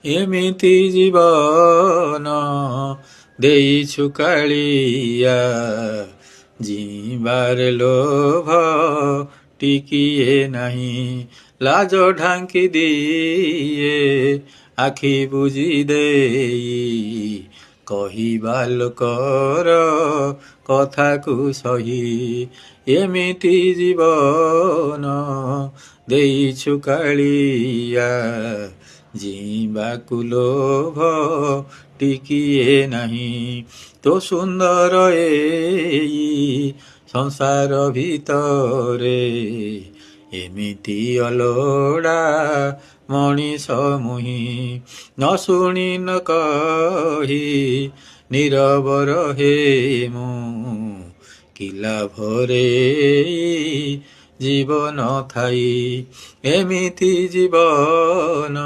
ଏମିତି ଜୀବନ ଦେଇଛୁ କାଳିଆ, ଯିବାର ଲୋଭ ଟିକିଏ ନାହିଁ। ଲାଜ ଢାଙ୍କି ଦିଏ ଆଖି ବୁଜି ଦେଇ, କହିବା ଲୋକର କଥାକୁ ସହି। ଏମିତି ଜୀବନ ଦେଇଛୁ କାଳିଆ, ଯିବାକୁ ଲୋଭ ଟିକିଏ ନାହିଁ। ତୋ ସୁନ୍ଦର ଏଇ ସଂସାର ଭିତରେ, ଏମିତି ଅଲୋଡ଼ା ମଣିଷ ମୁହିଁ। ନ ଶୁଣି ନ କହି ନୀରବ ରହେ ମୁଁ, କି ଲାଭରେ ଜୀବନ ଥାଇ। ଏମିତି ଜୀବନ